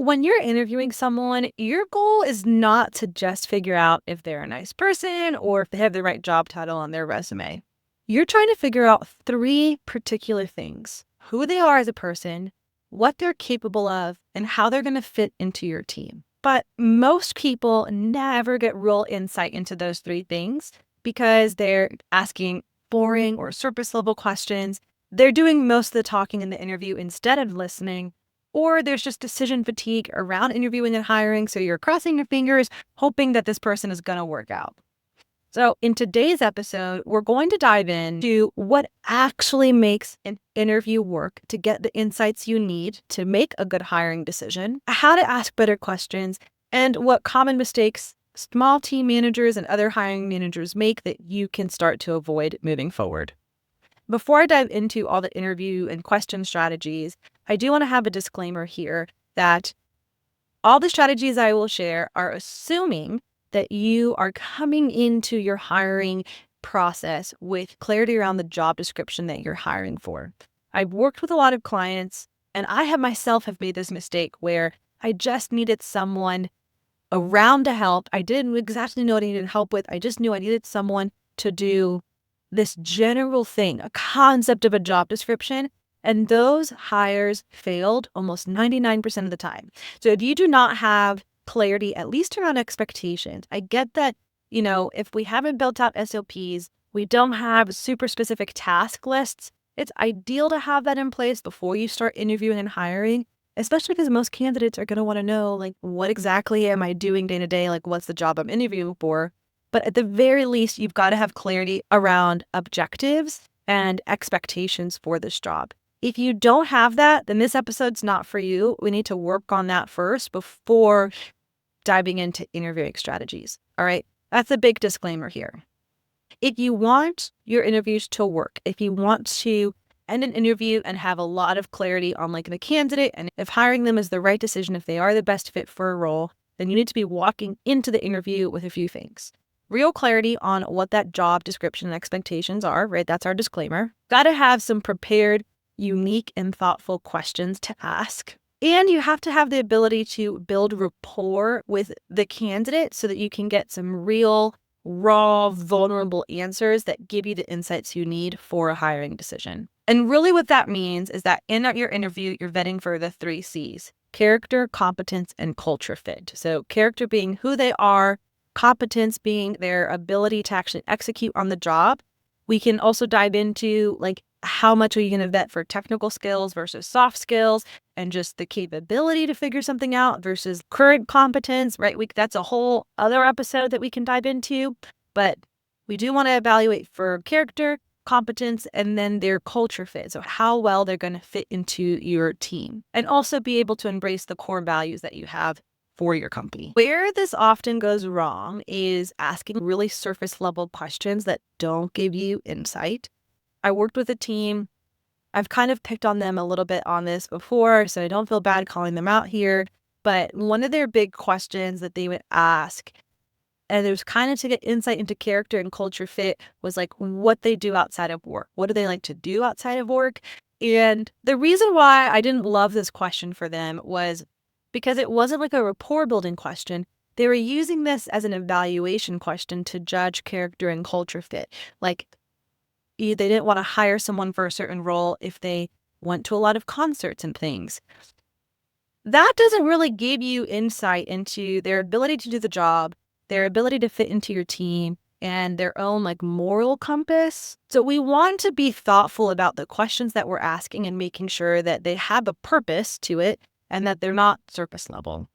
When you're interviewing someone, your goal is not to just figure out if they're a nice person or if they have the right job title on their resume. You're trying to figure out three particular things: who they are as a person, what they're capable of, and how they're going to fit into your team. But most people never get real insight into those three things because they're asking boring or surface level questions. They're doing most of the talking in the interview instead of listening. Or there's just decision fatigue around interviewing and hiring, so you're crossing your fingers, hoping that this person is going to work out. So in today's episode, we're going to dive into what actually makes an interview work to get the insights you need to make a good hiring decision, how to ask better questions, and what common mistakes small team managers and other hiring managers make that you can start to avoid moving forward. Before I dive into all the interview and question strategies, I do want to have a disclaimer here that all the strategies I will share are assuming that you are coming into your hiring process with clarity around the job description that you're hiring for. I've worked with a lot of clients, and I have myself made this mistake where I just needed someone around to help. I didn't exactly know what I needed help with. I just knew I needed someone to do this general thing, a concept of a job description, and those hires failed almost 99% of the time. So if you do not have clarity, at least around expectations, I get that, if we haven't built out SOPs, we don't have super specific task lists, it's ideal to have that in place before you start interviewing and hiring, especially because most candidates are going to want to know, like, what exactly am I doing day to day? Like, what's the job I'm interviewing for? But at the very least, you've got to have clarity around objectives and expectations for this job. If you don't have that, then this episode's not for you. We need to work on that first before diving into interviewing strategies. All right. That's a big disclaimer here. If you want your interviews to work, if you want to end an interview and have a lot of clarity on like the candidate and if hiring them is the right decision, if they are the best fit for a role, then you need to be walking into the interview with a few things. Real clarity on what that job description and expectations are, right? That's our disclaimer. Got to have some prepared, unique, and thoughtful questions to ask. And you have to have the ability to build rapport with the candidate so that you can get some real, raw, vulnerable answers that give you the insights you need for a hiring decision. And really what that means is that in your interview, you're vetting for the 3 C's: character, competence, and culture fit. So character being who they are, competence being their ability to actually execute on the job. We can also dive into like how much are you going to vet for technical skills versus soft skills and just the capability to figure something out versus current competence, right? That's a whole other episode that we can dive into, but we do want to evaluate for character, competence, and then their culture fit. So how well they're going to fit into your team, and also be able to embrace the core values that you have for your company. Where this often goes wrong is asking really surface level questions that don't give you insight. I worked with a team. I've kind of picked on them a little bit on this before, so I don't feel bad calling them out here. But one of their big questions that they would ask, and it was kind of to get insight into character and culture fit, was like what they do outside of work. What do they like to do outside of work? And the reason why I didn't love this question for them was because it wasn't like a rapport building question. They were using this as an evaluation question to judge character and culture fit. Like they didn't want to hire someone for a certain role if they went to a lot of concerts and things. That doesn't really give you insight into their ability to do the job, their ability to fit into your team, and their own like moral compass. So we want to be thoughtful about the questions that we're asking and making sure that they have a purpose to it and that they're not surface level.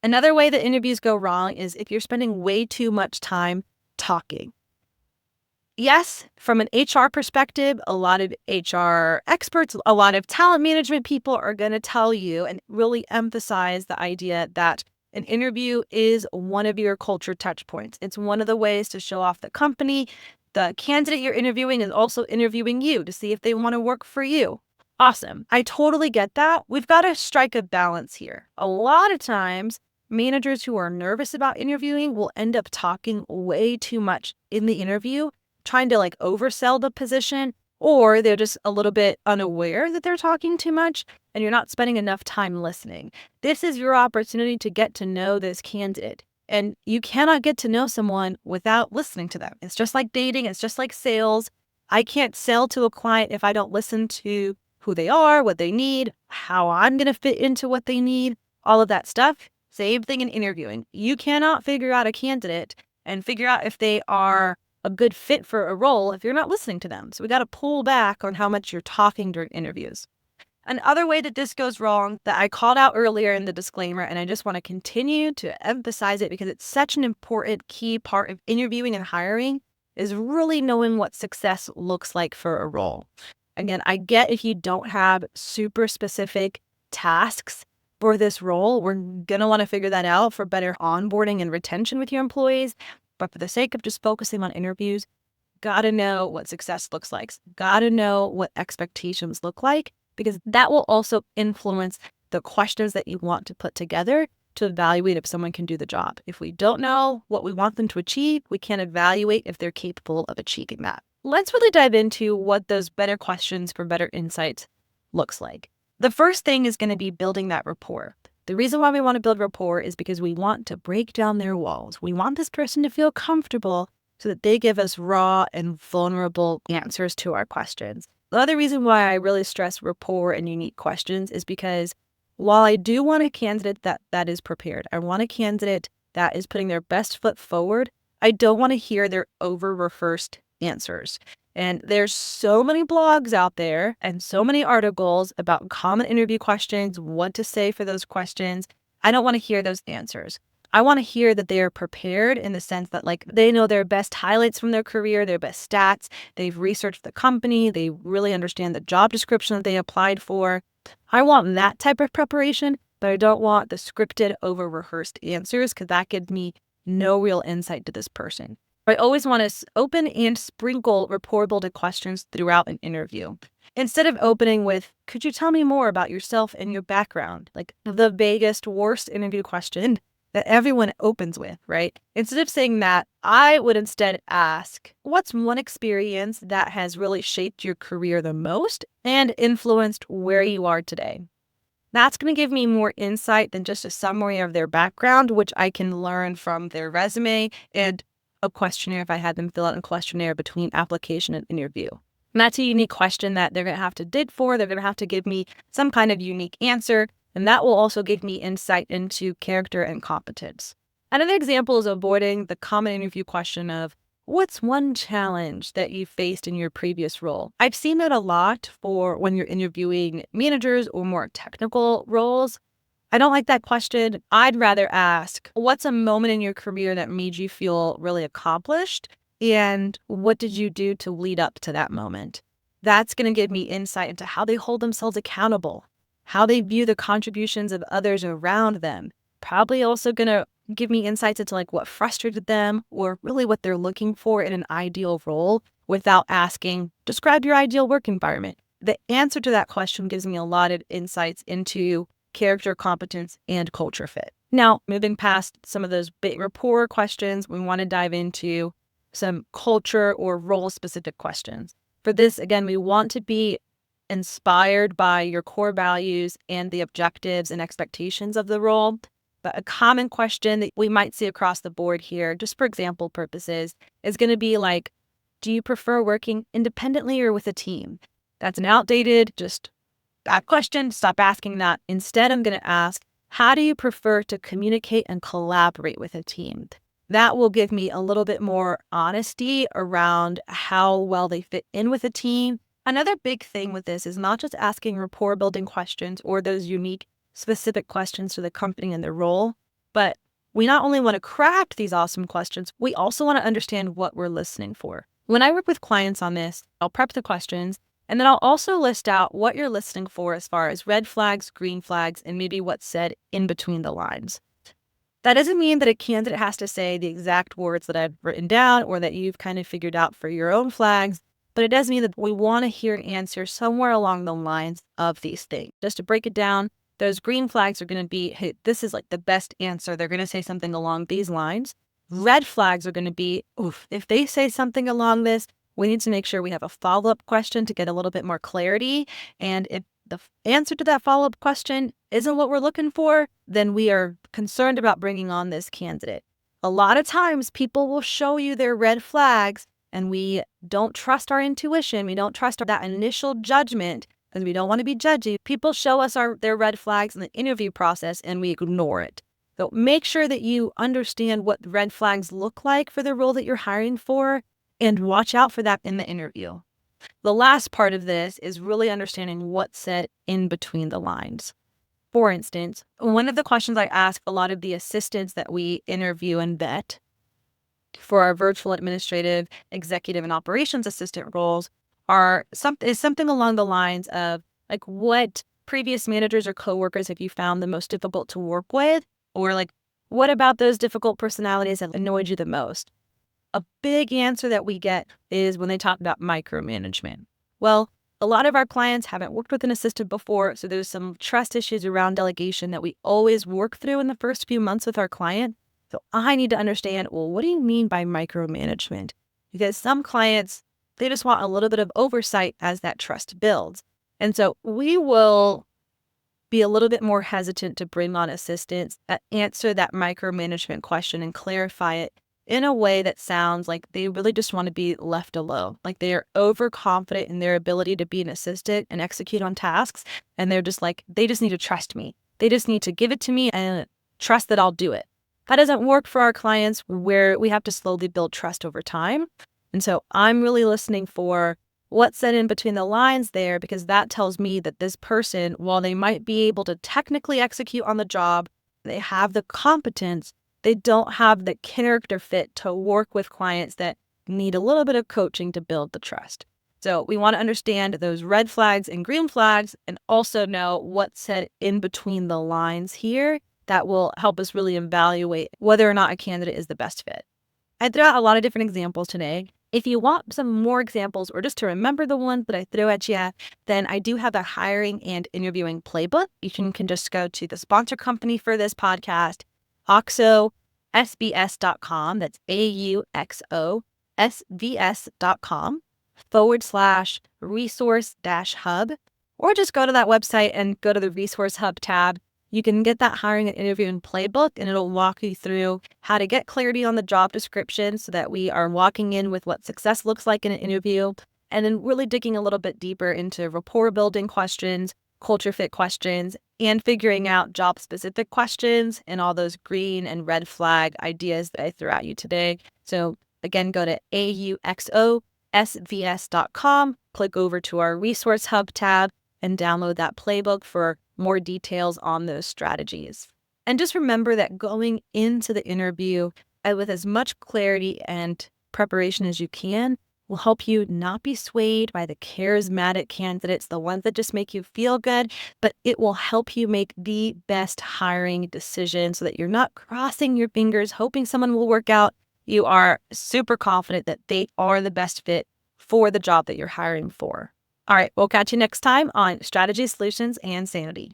Another way that interviews go wrong is if you're spending way too much time talking. Yes, from an HR perspective, a lot of HR experts, a lot of talent management people are going to tell you and really emphasize the idea that an interview is one of your culture touch points. It's one of the ways to show off the company. The candidate you're interviewing is also interviewing you to see if they want to work for you. Awesome. I totally get that. We've got to strike a balance here. A lot of times, managers who are nervous about interviewing will end up talking way too much in the interview, trying to like oversell the position or they're just a little bit unaware that they're talking too much and you're not spending enough time listening. This is your opportunity to get to know this candidate. And you cannot get to know someone without listening to them. It's just like dating, it's just like sales. I can't sell to a client if I don't listen to who they are, what they need, how I'm going to fit into what they need, all of that stuff. Same thing in interviewing. You cannot figure out a candidate and figure out if they are a good fit for a role if you're not listening to them. So we got to pull back on how much you're talking during interviews. Another way that this goes wrong that I called out earlier in the disclaimer, and I just want to continue to emphasize it because it's such an important key part of interviewing and hiring, is really knowing what success looks like for a role. Again, I get if you don't have super specific tasks for this role, we're going to want to figure that out for better onboarding and retention with your employees. But for the sake of just focusing on interviews, got to know what success looks like. Got to know what expectations look like, because that will also influence the questions that you want to put together to evaluate if someone can do the job. If we don't know what we want them to achieve, we can't evaluate if they're capable of achieving that. Let's really dive into what those better questions for better insights looks like. The first thing is going to be building that rapport. The reason why we want to build rapport is because we want to break down their walls. We want this person to feel comfortable so that they give us raw and vulnerable answers to our questions. The other reason why I really stress rapport and unique questions is because while I do want a candidate that is prepared, I want a candidate that is putting their best foot forward, I don't want to hear their over-rehearsed answers. And there's so many blogs out there and so many articles about common interview questions, what to say for those questions. I don't want to hear those answers. I want to hear that they are prepared in the sense that they know their best highlights from their career, their best stats. They've researched the company. They really understand the job description that they applied for. I want that type of preparation, but I don't want the scripted, over-rehearsed answers because that gives me no real insight to this person. I always want to open and sprinkle rapport-building questions throughout an interview. Instead of opening with, could you tell me more about yourself and your background? Like the vaguest, worst interview question that everyone opens with, right? Instead of saying that, I would instead ask, what's one experience that has really shaped your career the most and influenced where you are today? That's going to give me more insight than just a summary of their background, which I can learn from their resume and a questionnaire if I had them fill out a questionnaire between application and interview. And that's a unique question that they're going to have to dig for. They're going to have to give me some kind of unique answer. And that will also give me insight into character and competence. Another example is avoiding the common interview question of, what's one challenge that you faced in your previous role? I've seen that a lot for when you're interviewing managers or more technical roles. I don't like that question. I'd rather ask, what's a moment in your career that made you feel really accomplished? And what did you do to lead up to that moment? That's going to give me insight into how they hold themselves accountable, how they view the contributions of others around them. Probably also going to give me insights into what frustrated them or really what they're looking for in an ideal role without asking, describe your ideal work environment. The answer to that question gives me a lot of insights into character, competence, and culture fit. Now, moving past some of those big rapport questions, we want to dive into some culture or role-specific questions. For this, again, we want to be inspired by your core values and the objectives and expectations of the role. But a common question that we might see across the board here, just for example purposes, is going to be do you prefer working independently or with a team? That's an outdated, just that question. Stop asking that. Instead, I'm going to ask, how do you prefer to communicate and collaborate with a team? That will give me a little bit more honesty around how well they fit in with a team. Another big thing with this is not just asking rapport building questions or those unique specific questions to the company and their role, but we not only want to craft these awesome questions, we also want to understand what we're listening for. When I work with clients on this, I'll prep the questions, and then I'll also list out what you're listening for as far as red flags, green flags, and maybe what's said in between the lines. That doesn't mean that a candidate has to say the exact words that I've written down or that you've kind of figured out for your own flags, but it does mean that we want to hear an answer somewhere along the lines of these things. Just to break it down, those green flags are going to be, hey, this is the best answer. They're going to say something along these lines. Red flags are going to be, oof, if they say something along this, We need to make sure we have a follow-up question to get a little bit more clarity. And if the answer to that follow-up question isn't what we're looking for, then we are concerned about bringing on this candidate. A lot of times people will show you their red flags and we don't trust our intuition. We don't trust that initial judgment because we don't want to be judgy. People show us their red flags in the interview process and we ignore it. So make sure that you understand what red flags look like for the role that you're hiring for and watch out for that in the interview. The last part of this is really understanding what's said in between the lines. For instance, one of the questions I ask a lot of the assistants that we interview and vet for our virtual administrative, executive, and operations assistant roles is something along the lines of like, what previous managers or coworkers have you found the most difficult to work with? Or like, what about those difficult personalities that annoyed you the most? A big answer that we get is when they talk about micromanagement. Well, a lot of our clients haven't worked with an assistant before, so there's some trust issues around delegation that we always work through in the first few months with our client. So I need to understand, well, what do you mean by micromanagement? Because some clients, they just want a little bit of oversight as that trust builds. And so we will be a little bit more hesitant to bring on assistants that answer that micromanagement question and clarify it in a way that sounds like they really just want to be left alone. Like they are overconfident in their ability to be an assistant and execute on tasks. And they're just like, they just need to trust me. They just need to give it to me and trust that I'll do it. That doesn't work for our clients where we have to slowly build trust over time. And so I'm really listening for what's said in between the lines there, because that tells me that this person, while they might be able to technically execute on the job, they have the competence, they don't have the character fit to work with clients that need a little bit of coaching to build the trust. So we want to understand those red flags and green flags and also know what's said in between the lines here that will help us really evaluate whether or not a candidate is the best fit. I threw out a lot of different examples today. If you want some more examples or just to remember the ones that I threw at you, then I do have a hiring and interviewing playbook. You can just go to the sponsor company for this podcast, auxosbs.com. That's AUXOSVS.com/resource-hub, or just go to that website and go to the resource hub tab. You can get that hiring and interviewing playbook, and it'll walk you through how to get clarity on the job description so that we are walking in with what success looks like in an interview, and then really digging a little bit deeper into rapport building questions, culture fit questions, and figuring out job specific questions and all those green and red flag ideas that I threw at you today. So again, go to AUXOSVS.com, click over to our resource hub tab, and download that playbook for more details on those strategies. And just remember that going into the interview with as much clarity and preparation as you can will help you not be swayed by the charismatic candidates, the ones that just make you feel good, but it will help you make the best hiring decision so that you're not crossing your fingers, hoping someone will work out. You are super confident that they are the best fit for the job that you're hiring for. All right, we'll catch you next time on Strategy, Solutions, and Sanity.